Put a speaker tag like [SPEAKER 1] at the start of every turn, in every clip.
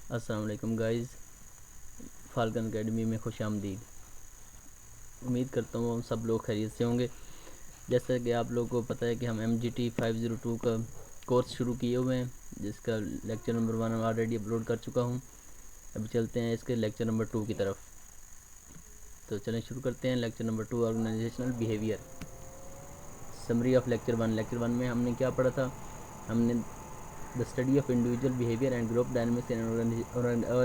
[SPEAKER 1] अस्सलाम वालेकुम guys, falcon academy में खुश आमदीद। उम्मीद करता हूँ सब लोग खैरियत से होंगे। जैसा कि आप लोगों को पता है कि हम MGT 502 का कोर्स शुरू किए हुए हैं, जिसका लेक्चर नंबर 1 ऑलरेडी अपलोड कर चुका हूँ। अभी चलते हैं इसके लेक्चर नंबर 2 की तरफ। तो चलें शुरू करते हैं। Lecture number 2, organizational behaviour. Summary of lecture 1। Lecture 1 में हमने क्या पढ़ा था? हमने the study of individual behaviour and group dynamics in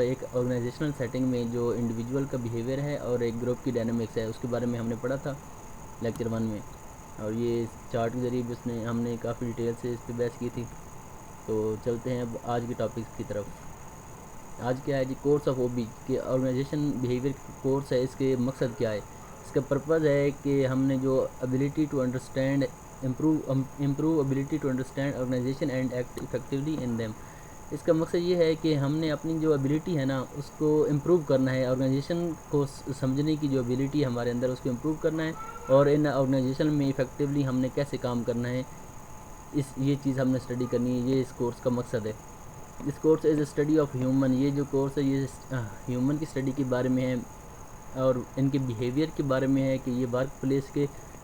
[SPEAKER 1] एक ऑर्गेनाइजेशनल सेटिंग में जो इंडिविजुअल का बिहेवियर है और एक ग्रुप की डायनेमिक्स है, उसके बारे में हमने पढ़ा था लेक्चर 1 में। और ये चार्ट के ज़रिए भी उसने हमने काफ़ी डिटेल से इस पर बहस की थी। तो चलते हैं अब आज के टॉपिक की तरफ। आज क्या है जी? कोर्स ऑफ OB के ऑर्गेनाइजेशन बिहेवियर कोर्स है। इसके मकसद क्या है? इसका पर्पज़ है कि हमने जो ability to understand improve ability to understand organisation and act effectively in them. इसका मकसद ये है कि हमने अपनी जो एबिलिटी है ना, उसको इम्प्रूव करना है। ऑर्गेनाइजेशन को समझने की जो एबिलिटी है हमारे अंदर, उसको इम्प्रूव करना है और इन ऑर्गेनाइजेशन में इफ़ेक्टिवली हमने कैसे काम करना है, ये चीज़ हमने स्टडी करनी है। ये इस कोर्स का मकसद है। This course is study of human. ये जो कोर्स है ये ह्यूमन की स्टडी के बारे में है और इनके बिहेवियर के बारे में है कि ये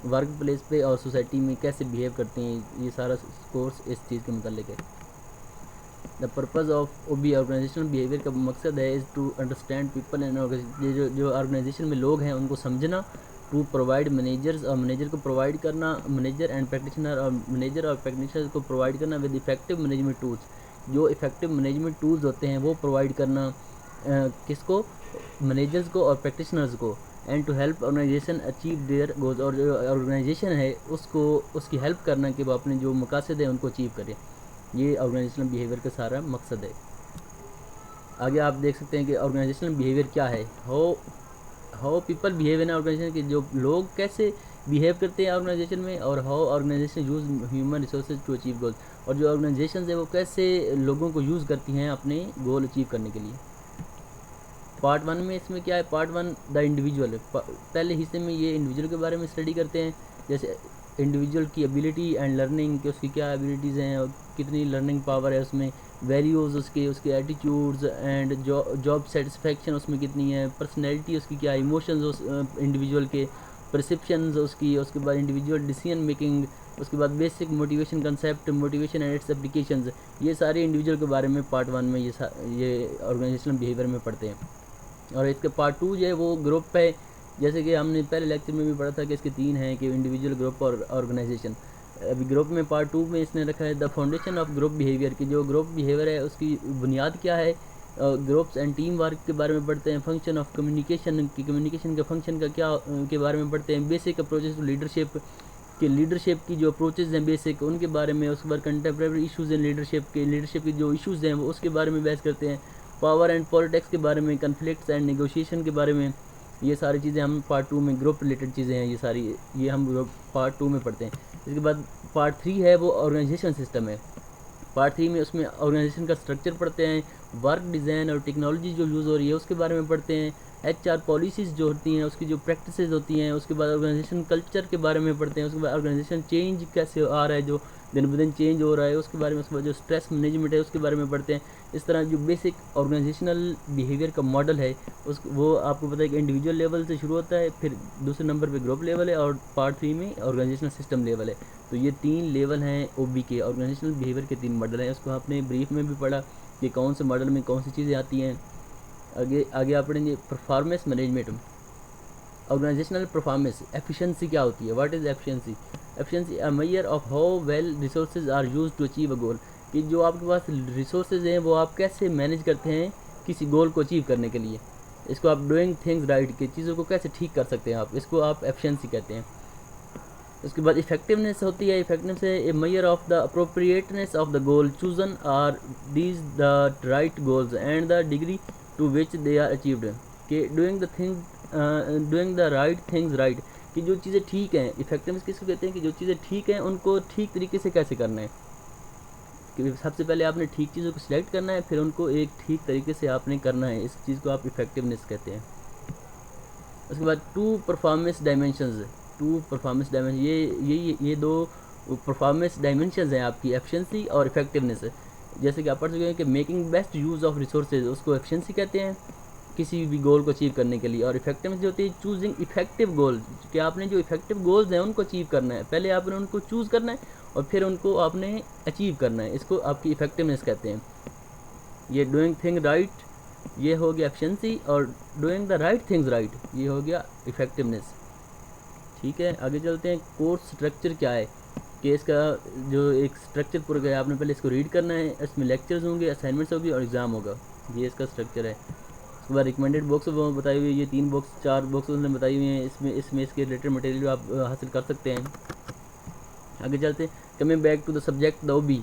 [SPEAKER 1] वर्क प्लेस पे और सोसाइटी में कैसे बिहेव करते हैं। ये सारा कोर्स इस चीज़ के मुतालिक है। The purpose of OB organisational behaviour का मकसद है is to understand people and जो ऑर्गेनाइजेशन में लोग हैं उनको समझना। टू प्रोवाइड मैनेजर्स और मैनेजर को प्रोवाइड करना, मैनेजर एंड प्रैक्टिशनर और मैनेजर और प्रैक्टिशनर को प्रोवाइड करना विद इफेक्टिव मैनेजमेंट टूल्स। जो इफेक्टिव मैनेजमेंट टूल्स होते हैं वो प्रोवाइड करना किसको? मैनेजर्स को और प्रैक्टिशनर्स को। And to help organisation achieve their goals. और जो ऑर्गेनाइजेशन है उसको उसकी हेल्प करना कि वो अपने जो मकासद हैं उनको अचीव करें। ये ऑर्गेनाइजेशनल बिहेवियर का सारा मकसद है। आगे आप देख सकते हैं कि ऑर्गेनाइजेशनल बिहेवियर क्या है। How people behave in organisation, के जो लोग कैसे बिहेव करते हैं ऑर्गेनाइजेशन में, और how organisation use human resources to achieve goals. और जो ऑर्गेनाइजेशन है वो कैसे लोगों को यूज़ करती हैं अपने गोल अचीव करने के लिए। पार्ट 1 में इसमें क्या है? Part 1 the individual. पहले हिस्से में ये इंडिविजुअल के बारे में स्टडी करते हैं, जैसे इंडिविजुअल की एबिलिटी एंड लर्निंग, कि उसकी क्या एबिलिटीज़ हैं और कितनी लर्निंग पावर है उसमें, वैल्यूज़ उसके एटीट्यूड्स एंड जॉब सेटिस्फेक्शन उसमें कितनी है, पर्सनैलिटी उसकी क्या है, इमोशंस उस इंडिविजुअल के, परसेप्शंस उसकी, उसके बाद इंडिविजुअल डिसीजन मेकिंग, उसके बाद basic motivation concept, motivation and it's applications. ये सारे इंडिविजुअल के बारे में पार्ट 1 में ये ऑर्गेनाइजेशनल बिहेवियर में पढ़ते हैं। और इसके पार्ट 2 जो है वो ग्रुप है। जैसे कि हमने पहले लेक्चर में भी पढ़ा था कि इसके 3 हैं, कि इंडिविजुअल, ग्रुप और ऑर्गेनाइजेशन। अभी ग्रुप में पार्ट 2 में इसने रखा है the foundation of group behaviour, की जो ग्रुप बिहेवियर है उसकी बुनियाद क्या है। ग्रुप्स एंड टीम वर्क के बारे में पढ़ते हैं। फंक्शन ऑफ कम्युनिकेशन की, कम्युनिकेशन का फंक्शन का क्या के बारे में पढ़ते हैं। बेसिक अप्रोचेस टू लीडरशिप, कि लीडरशिप की जो अप्रोचेज़ हैं बेसिक, उनके बारे में। उसके बाद कंटेम्प्रेरी इशूज़ हैं लीडरशिप की जो इशूज़ हैं वो उसके बारे में बहस करते हैं। पावर एंड पॉलिटिक्स के बारे में, कन्फ्लिक्ट्स एंड नेगोशिएशन के बारे में। ये सारी चीज़ें हम पार्ट 2 में, ग्रुप रिलेटेड चीज़ें हैं ये सारी, ये हम ग्रुप पार्ट 2 में पढ़ते हैं। इसके बाद पार्ट 3 है वो ऑर्गेनाइजेशन सिस्टम है। पार्ट 3 में उसमें ऑर्गेनाइजेशन का स्ट्रक्चर पढ़ते हैं, वर्क डिज़ाइन और टेक्नोलॉजी जो यूज़ हो रही है उसके बारे में पढ़ते हैं, HR पॉलिसीज़ जो होती हैं उसकी जो प्रैक्टिसेस होती हैं। उसके बाद ऑर्गेनाइजेशन कल्चर के बारे में पढ़ते हैं। उसके बाद ऑर्गेनाइजेशन चेंज कैसे आ रहा है, जो दिन ब दिन चेंज हो रहा है उसके बारे में। उसके बाद जो स्ट्रेस मैनेजमेंट है उसके बारे में पढ़ते हैं। इस तरह जो बेसिक ऑर्गेनाइजेशनल बिहेवियर का मॉडल है वो आपको पता है कि इंडिविजुअल लेवल से शुरू होता है, फिर दूसरे नंबर पे ग्रुप लेवल है और पार्ट 3 में ऑर्गेनाइजेशनल सिस्टम लेवल है। तो ये 3 लेवल हैं OB के, ऑर्गेनाइजेशनल बिहेवियर के 3 मॉडल हैं। उसको आपने ब्रीफ में भी पढ़ा कि कौन से मॉडल में कौन सी चीज़ें आती हैं। आगे आप पढ़ेंगे performance management. Organizational performance, efficiency क्या होती है? What is efficiency? Efficiency a measure of how well resources are used to achieve a goal, कि जो आपके पास रिसोर्सेज हैं वो आप कैसे मैनेज करते हैं किसी गोल को अचीव करने के लिए। इसको आप डूइंग थिंग्स राइट, की चीज़ों को कैसे ठीक कर सकते हैं आप, इसको आप एफिशिएंसी कहते हैं। उसके बाद इफेक्टिवनेस होती है। इफेक्टिवनेस है a measure of the appropriateness of the goal chosen, are these the right goals and the degree to which they are achieved, कि doing the right things right, कि जो चीज़ें ठीक हैं। इफेक्टिवनेस किसको कहते हैं? कि जो चीज़ें ठीक हैं उनको ठीक तरीके से कैसे करना है, कि सबसे पहले आपने ठीक चीज़ों को सिलेक्ट करना है, फिर उनको एक ठीक तरीके से आपने करना है। इस चीज़ को आप इफेक्टिवनेस कहते हैं। उसके बाद टू परफॉर्मेंस डायमेंशन, ये दो परफॉर्मेंस डायमेंशंस हैं आपकी, एफिशिएंसी और इफेक्टिवनेस। जैसे कि आप पढ़ चुके हैं कि making best use of resources, उसको एफिशिएंसी कहते हैं किसी भी गोल को अचीव करने के लिए। और इफेक्टिवनेस जो होती है चूजिंग इफेक्टिव गोल, कि आपने जो इफेक्टिव गोल्स हैं उनको अचीव करना है, पहले आपने उनको चूज़ करना है और फिर उनको आपने अचीव करना है, इसको आपकी इफेक्टिवनेस कहते हैं। ये डूइंग थिंग राइट, ये हो गया एफिशिएंसी, और doing the right things right, ये हो गया इफेक्टिवनेस। ठीक है, आगे चलते हैं। कोर्स स्ट्रक्चर क्या है, कि इसका जो एक स्ट्रक्चर पूरा गया, आपने पहले इसको रीड करना है, इसमें लेक्चर्स होंगे, असाइनमेंट्स होगी और एग्ज़ाम होगा, ये इसका स्ट्रक्चर है। उसके बाद रिकमेंडेड बुक्स वो बताई हुई है, ये 3 बुक्स 4 बुक्स उन्होंने बताई हुई हैं, इसमें इसके रिलेटेड मटेरियल आप हासिल कर सकते हैं। आगे चलते हैं, coming back to the subject the OB,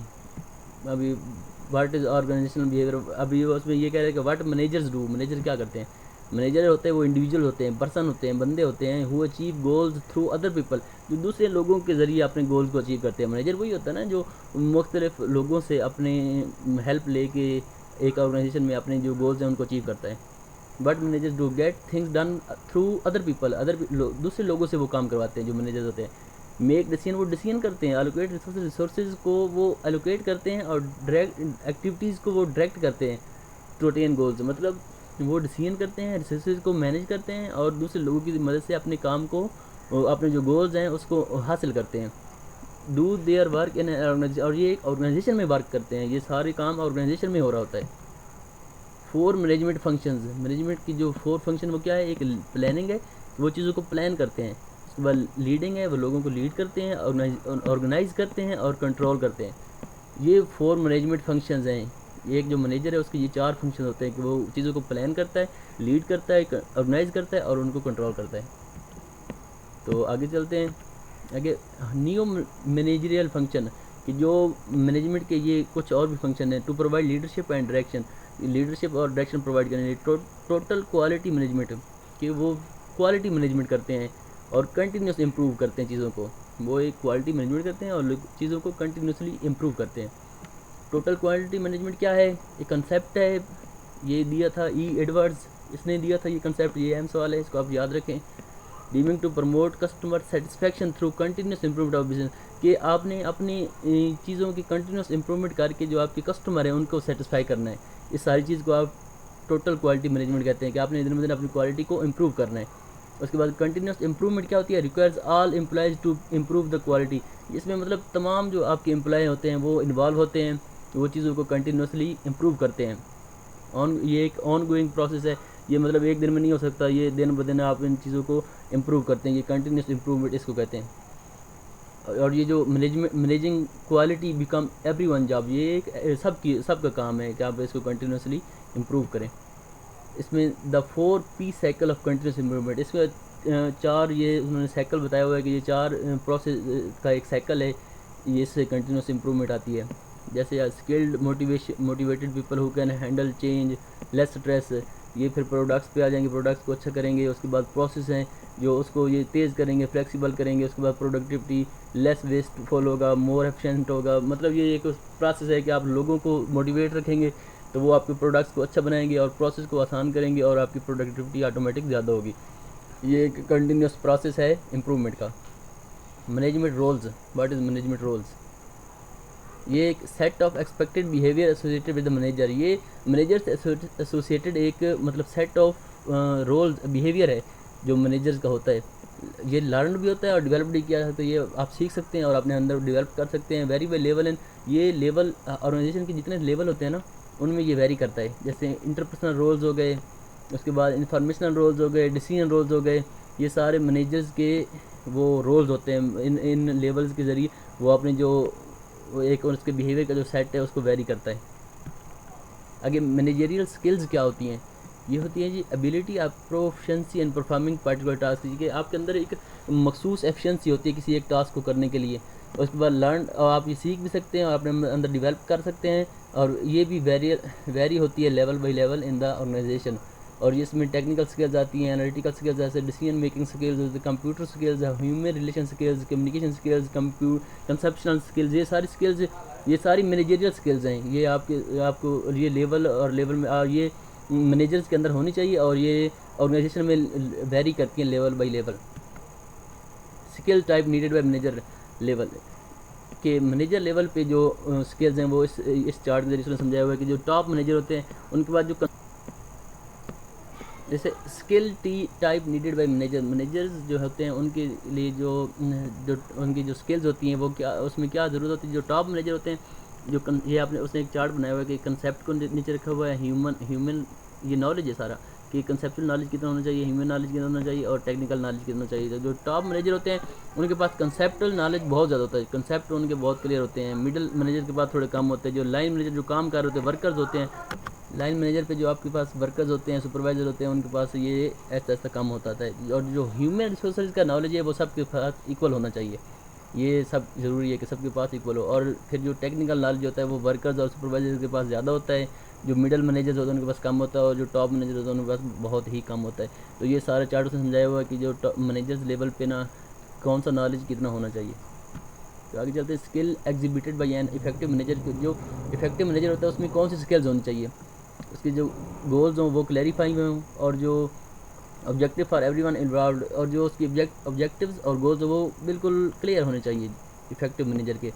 [SPEAKER 1] अभी व्हाट इज़ ऑर्गेनाइजेशनल बिहेवियर, अभी उसमें ये कह रहे हैं कि व्हाट मैनेजर्स डू, मैनेजर क्या करते हैं। मैनेजर होते हैं वो इंडिविजुअल होते हैं, पर्सन होते हैं, बंदे होते हैं, who achieve goals through other people, जो दूसरे लोगों के ज़रिए अपने गोल्स को अचीव करते हैं। मैनेजर वही होता है ना जो मुख्तलिफ लोगों से अपने हेल्प लेके एक ऑर्गेनाइजेशन में अपने जो गोल्स हैं उनको अचीव करता है। But managers do get things done through other people, दूसरे लोगों से वो काम करवाते हैं जो मैनेजर्स होते हैं। मेक डिसीजन, वो डिसीजन करते हैं। एलोकेट रिसोर्सेज को वो एलोकेट करते हैं, और डायरेक्ट एक्टिविटीज़ को वो डायरेक्ट करते हैं टू अटेन गोल्स, मतलब वो डिसीजन करते हैं, रिसोर्सेज को मैनेज करते हैं और दूसरे लोगों की मदद से अपने काम को, अपने जो गोल्स हैं उसको हासिल करते हैं। Do their work in organisation, और ये एक ऑर्गेनाइजेशन में वर्क करते हैं, ये सारे काम ऑर्गेनाइजेशन में हो रहा होता है। 4 मैनेजमेंट फंक्शंस, मैनेजमेंट की जो 4 फंक्शन वो क्या है, एक प्लानिंग है, वो चीज़ों को प्लान करते हैं। उसके बाद लीडिंग है, वो लोगों को लीड करते हैं, ऑर्गेनाइज करते हैं और कंट्रोल करते हैं। ये 4 मैनेजमेंट फंक्शंस हैं। एक जो मैनेजर है उसके ये 4 फंक्शन होते हैं कि वो चीज़ों को प्लान करता है, लीड करता है, ऑर्गेनाइज करता है और उनको कंट्रोल करता है। तो आगे चलते हैं। आगे न्यू मैनेजरियल फंक्शन, कि जो मैनेजमेंट के ये कुछ और भी फंक्शन है। To provide leadership and direction, leadership और डायरेक्शन प्रोवाइड करने, टोटल क्वालिटी मैनेजमेंट, कि वो क्वालिटी मैनेजमेंट करते हैं और कंटिन्यूस इम्प्रूव करते हैं चीज़ों को। वो एक क्वालिटी मैनेजमेंट करते हैं और चीज़ों को कंटिन्यूसली इम्प्रूव करते हैं। टोटल क्वालिटी मैनेजमेंट क्या है, एक कंसेप्ट है, ये दिया था ई एडवर्ड्स, इसने दिया था ये कंसेप्ट, ये अहम सवाल है, इसको आप याद रखें। Deming to promote customer satisfaction through continuous improvement of business, कि आपने अपनी चीज़ों की कंटिन्यूस इम्प्रूवमेंट करके जो आपके कस्टमर हैं उनको सेटिस्फाई करना है। इस सारी चीज़ को आप टोटल क्वालिटी मैनेजमेंट कहते हैं, कि आपने दिन ब दिन अपनी क्वालिटी को इम्प्रूव करना है। उसके बाद कंटिन्यूस इम्प्रूवमेंट क्या होती है, requires all employees to improve the quality, इसमें मतलब तमाम जो आपके एम्प्लॉय होते हैं वो इन्वॉल्व होते हैं, वो चीज़ों को कंटिन्यूसली इम्प्रूव करते हैं। ये एक ऑन गोइंग प्रोसेस है, ये मतलब एक दिन में नहीं हो सकता, ये दिन ब दिन आप इन चीज़ों को इम्प्रूव करते हैं, ये कंटिन्यूस इम्प्रूवमेंट इसको कहते हैं। और ये जो managing quality become everyone job, ये एक सबका काम है कि आप इसको कंटिन्यूसली इम्प्रूव करें। इसमें the 4P cycle of continuous improvement, इसमें 4 ये उन्होंने साइकिल बताया हुआ है कि ये 4 प्रोसेस का एक साइकिल है, ये इससे कंटिन्यूस इम्प्रूवमेंट आती है। जैसे skilled motivated people who can handle change, less stress, ये फिर प्रोडक्ट्स पे आ जाएंगे, प्रोडक्ट्स को अच्छा करेंगे। उसके बाद प्रोसेस हैं जो उसको ये तेज़ करेंगे, फ्लेक्सिबल करेंगे। उसके बाद प्रोडक्टिविटी, लेस वेस्टफुल होगा, मोर एफिशिएंट होगा। मतलब ये एक प्रोसेस है कि आप लोगों को मोटिवेट रखेंगे तो वो आपके प्रोडक्ट्स को अच्छा बनाएंगे और प्रोसेस को आसान करेंगे और आपकी प्रोडक्टिविटी ऑटोमेटिक ज़्यादा होगी। ये एक कंटिन्यूस प्रोसेस है इम्प्रूवमेंट का। Management roles, what is management roles, ये एक set of expected behaviour associated with the manager, ये मैनेजर से एसोसिएटेड एक मतलब सेट ऑफ रोल्स बिहेवियर है जो मैनेजर्स का होता है। ये लर्न भी होता है और डेवलप भी किया जाता है, ये आप सीख सकते हैं और अपने अंदर डेवलप कर सकते हैं। वेरी बाई लेवल एंड ये लेवल ऑर्गेनाइजेशन के जितने लेवल होते हैं ना उनमें ये वेरी करता है। जैसे इंटरपर्सनल रोल्स हो गए, उसके बाद इंफॉर्मेशनल रोल्स हो गए, डिसीजन रोल्स हो गए, ये सारे मैनेजर्स के वो रोल्स होते हैं। इन लेवल्स के ज़रिए वो अपने जो एक और उसके बिहेवियर का जो सेट है उसको वेरी करता है। आगे मैनेजरियल स्किल्स क्या होती हैं, ये होती है जी ability of proficiency and performing particular task, कि आपके अंदर एक मखसूस एफिशिएंसी होती है किसी एक टास्क को करने के लिए। उसके बाद लर्न, और आप ये सीख भी सकते हैं और अपने अंदर डेवलप कर सकते हैं, और ये भी वेरी होती है level by level in the organisation. और इसमें टेक्निकल स्किल्स आती हैं, एनालिटिकल स्किल्स जैसे decision making skills, computer skills, human relation skills, communication skills, conceptual skills, ये सारी स्किल्स, ये सारी मैनेजरियल स्किल्स हैं। ये आपको ये लेवल और लेवल में ये मैनेजर्स के अंदर होनी चाहिए और ये ऑर्गेनाइजेशन में वेरी करती हैं level by level. Skill type needed bye manager level, कि मैनेजर लेवल पे जो स्किल्स हैं वो इस चार्ट के जरिए समझाया हुआ है कि जो टॉप मैनेजर होते हैं उनके बाद जो जैसे skill type needed bye managers जो होते हैं उनके लिए जो उनकी जो स्किल्स होती हैं वो क्या उसमें क्या ज़रूरत होती है। जो टॉप मैनेजर होते हैं ये आपने उसने एक चार्ट बनाया हुआ है कि कंसेप्ट को नीचे रखा हुआ है ह्यूमन ये नॉलेज है सारा कि कंसेप्चुअल नॉलेज कितना होना चाहिए, ह्यूमन नॉलेज कितना होना चाहिए और टेक्निकल नॉलेज कितना होना चाहिए। तो जो टॉप मैनेजर होते हैं उनके पास कंसेप्चुअल नॉलेज बहुत ज़्यादा होता है, कंसेप्ट उनके बहुत क्लियर होते हैं। मिडिल मैनेजर के पास थोड़े कम होते हैं। जो लाइन मैनेजर जो काम कर रहे होते हैं वर्कर्स होते हैं, लाइन मैनेजर पे जो आपके पास वर्कर्स होते हैं सुपरवाइज़र होते हैं उनके पास ये ऐसा ऐसा कम होता है। और जो ह्यूमन रिसोर्सेज का नॉलेज है वो सबके पास इक्वल होना चाहिए, ये सब ज़रूरी है कि सबके पास इक्वल हो। और फिर जो टेक्निकल नॉलेज होता है वो वर्कर्स और सुपरवाइजर के पास ज़्यादा होता है, जो मिडल मैनेजर्स होते हैं उनके पास कम होता है और जो टॉप मैनेजर होते हैं उनके पास बहुत ही कम होता है। तो ये सारे चार्ट से समझाया हुआ है कि जो मैनेजर्स लेवल पे ना कौन सा नॉलेज कितना होना चाहिए। तो आगे चलते हैं skill exhibited by an effective manager. जो इफेक्टिव मैनेजर होता है उसमें कौन सी स्किल्स होनी चाहिए, उसके जो गोल्स हों वो क्लैरिफाई हुए हों और जो ऑब्जेक्टिव फॉर एवरीवन इन्वॉल्व्ड और जो उसकी ऑब्जेक्टिव्स और गोल्स वो बिल्कुल क्लियर होने चाहिए इफेक्टिव मैनेजर के।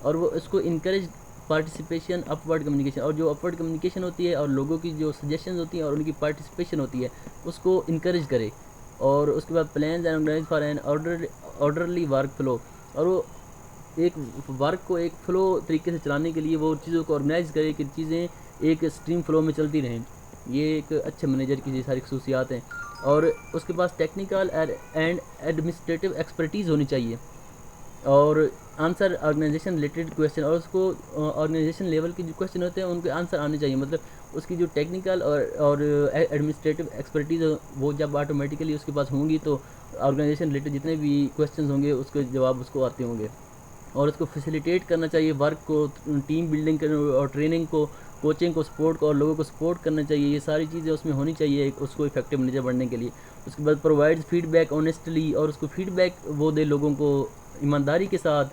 [SPEAKER 1] और वो इसको इनकरेज पार्टिसिपेशन अपवर्ड कम्युनिकेशन, और जो अपवर्ड कम्युनिकेशन होती है और लोगों की जो सजेशंस होती हैं और उनकी पार्टिसिपेशन होती है उसको इनकरेज करे। और उसके बाद plans and organise for an orderly work flow, और वो एक वर्क को एक फ़्लो तरीके से चलाने के लिए वो चीज़ों को ऑर्गेनाइज़ करे कि चीज़ें एक स्ट्रीम फ्लो में चलती रहें। ये एक अच्छे मैनेजर की सारी खसूसियात हैं। और उसके पास टेक्निकल एंड एडमिनिस्ट्रेटिव एक्सपर्टीज़ होनी चाहिए और आंसर ऑर्गेनाइजेशन रिलेटेड क्वेश्चन, और उसको ऑर्गेनाइजेशन लेवल के जो क्वेश्चन होते हैं उनके आंसर आने चाहिए। मतलब उसकी जो टेक्निकल और एडमिनिस्ट्रेटिव एक्सपर्टीज़ वो जब ऑटोमेटिकली उसके पास होंगी तो ऑर्गेनाइजेशन रिलेटेड जितने भी क्वेश्चन होंगे उसके जवाब उसको आते होंगे। और उसको फैसिलिटेट करना चाहिए वर्क को, टीम बिल्डिंग और ट्रेनिंग को, कोचिंग को, सपोर्ट को और लोगों को सपोर्ट करना चाहिए। ये सारी चीज़ें उसमें होनी चाहिए उसको इफेक्टिव मैनेजर बनने के लिए। उसके बाद प्रोवाइड फीडबैक ऑनेस्टली, और उसको फीडबैक वो दे लोगों को ईमानदारी के साथ,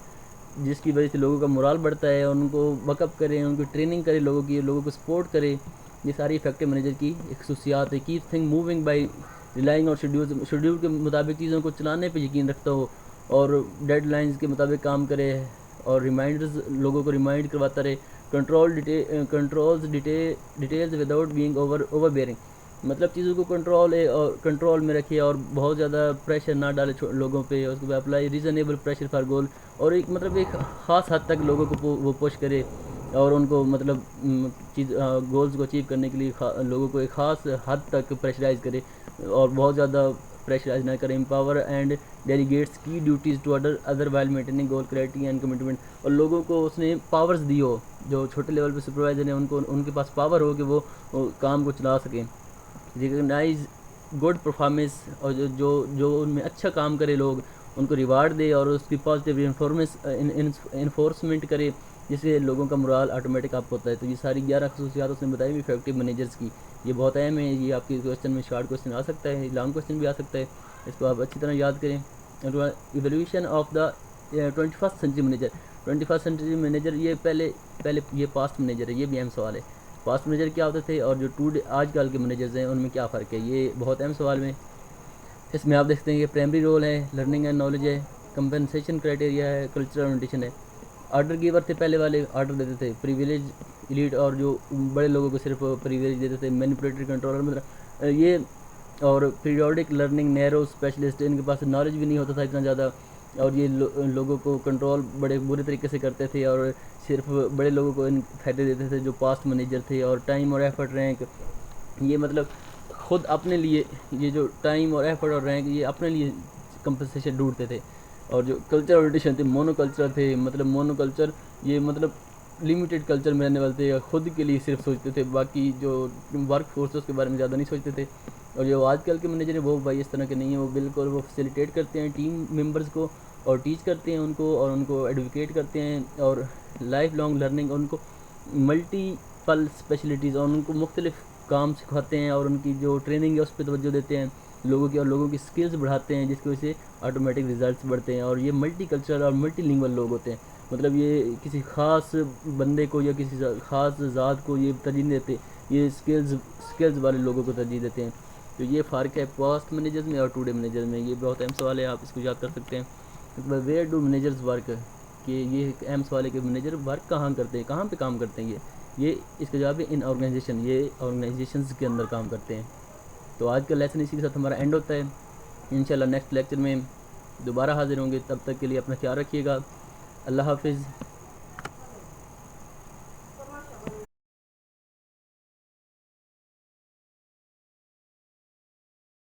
[SPEAKER 1] जिसकी वजह से लोगों का मोराल बढ़ता है, उनको बकअप करें, उनकी ट्रेनिंग करें, लोगों को सपोर्ट करें। ये सारी इफेक्टिव मैनेजर की खसूसियात है। Keep thing moving by relying और शेड्यूल के मुताबिक चीज़ों को चलाने पर यकीन रखता हो और डेडलाइंस के मुताबिक काम करे और रिमाइंडर्स लोगों को रिमाइंड करवाता रहे। कंट्रोल्स डिटेल्स विदाउट बीइंग ओवरबेयरिंग, मतलब चीज़ों को कंट्रोल में रखिए और बहुत ज़्यादा प्रेशर ना डाले लोगों पे। उसके बाद अप्लाई रीज़नेबल प्रेशर फॉर गोल, और एक ख़ास हद तक लोगों को वो पुश करे और उनको मतलब गोल्स को अचीव करने के लिए लोगों को एक ख़ास हद तक प्रेशराइज़ करे और बहुत ज़्यादा प्रेशराइज ना करें। एम्पावर एंड डेलीगेट्स की duties to other while maintaining goal clarity and commitment, और लोगों को उसने पावर्स दी हो, जो छोटे लेवल पे सुपरवाइजर हैं उनके पास पावर हो कि वो काम को चला सकें। रिकगनाइज गुड परफॉर्मेंस, और जो उनमें अच्छा काम करे लोग उनको रिवार्ड दे और उसकी पॉजिटिव इन्फोर्समेंट करे, जिससे लोगों का मोराल ऑटोमेटिक अप होता है। तो ये सारी 11 खसूसियात उसने बताई इफेक्टिव मैनेजर्स की। ये बहुत अहम है, ये आपके क्वेश्चन में शॉर्ट क्वेश्चन आ सकता है, लॉन्ग क्वेश्चन भी आ सकता है, इसको आप अच्छी तरह याद करें। Evolution of the 21st century manager. 21st century manager ये पहले ये पास्ट मैनेजर है, ये भी अहम सवाल है। पास्ट मैनेजर क्या होते थे और जो आजकल के मैनेजर्स हैं उनमें क्या फ़र्क है, ये बहुत अहम सवाल में। इसमें आप देखते हैं कि प्राइमरी रोल है, लर्निंग एंड नॉलेज है, कंपनसेशन क्राइटेरिया है, कल्चरल ओरिएंटेशन है। ऑर्डर गिवर थे, पहले वाले ऑर्डर देते थे, प्रिविलेज एलीट, और जो बड़े लोगों को सिर्फ प्रिविलेज देते थे, मैनिपुलेटरी कंट्रोलर मतलब ये। और पीरियोडिक लर्निंग, नैरो स्पेशलिस्ट, इनके पास नॉलेज भी नहीं होता था इतना ज़्यादा, और ये लोगों को कंट्रोल बड़े बुरे तरीके से करते थे और सिर्फ बड़े लोगों को इन फायदे देते थे जो पास्ट मैनेजर थे। और टाइम और एफर्ट रैंक, ये मतलब खुद अपने लिए, ये जो टाइम और एफर्ट और रैंक ये अपने लिए कंपनसेशन ढूंढते थे। और जो कल्चर ओरिएंटेशन थे, मोनोकल्चर थे, मतलब मोनोकल्चर ये मतलब लिमिटेड कल्चर में रहने वाले थे, खुद के लिए सिर्फ सोचते थे, बाकी जो वर्क फोर्स उसके बारे में ज़्यादा नहीं सोचते थे। और जो आजकल के मैनेजर हैं वो भाई इस तरह के नहीं है, वो बिल्कुल वो फैसिलिटेट करते हैं टीम मेंबर्स को और टीच करते हैं उनको और उनको एडवोकेट करते हैं और लाइफ लॉन्ग लर्निंग, उनको मल्टीपल स्पेशलिटीज़ और उनको मुख्तलिफ काम सिखाते हैं और उनकी जो ट्रेनिंग है उस पर तवज्जो देते हैं लोगों की, और लोगों की स्किल्स बढ़ाते हैं जिसकी वजह से ऑटोमेटिक रिजल्ट्स बढ़ते हैं। और ये मल्टी कल्चरल और मल्टीलिंगुअल लोग होते हैं, मतलब ये किसी ख़ास बंदे को या किसी ख़ास ज़ात को ये तरजीह नहीं देते, ये स्किल्स वाले लोगों को तरजीह देते हैं। तो ये फ़र्क है पास्ट मैनेजर्स में और टुडे मैनेजर में। ये बहुत अहम सवाल है, आप इसको याद कर सकते हैं। वेयर डू मैनेजर्स वर्क, कि ये एक अहम सवाल है कि मैनेजर वर्क कहाँ करते हैं, कहाँ पे काम करते हैं ये इसका जवाब है इन ऑर्गेनाइजेशन, ये ऑर्गेनाइजेशंस के अंदर काम करते हैं। तो आज का लेसन इसी के साथ हमारा एंड होता है। इंशाल्लाह नेक्स्ट लेक्चर में दोबारा हाजिर होंगे, तब तक के लिए अपना ख्याल रखिएगा। अल्लाह हाफिज़।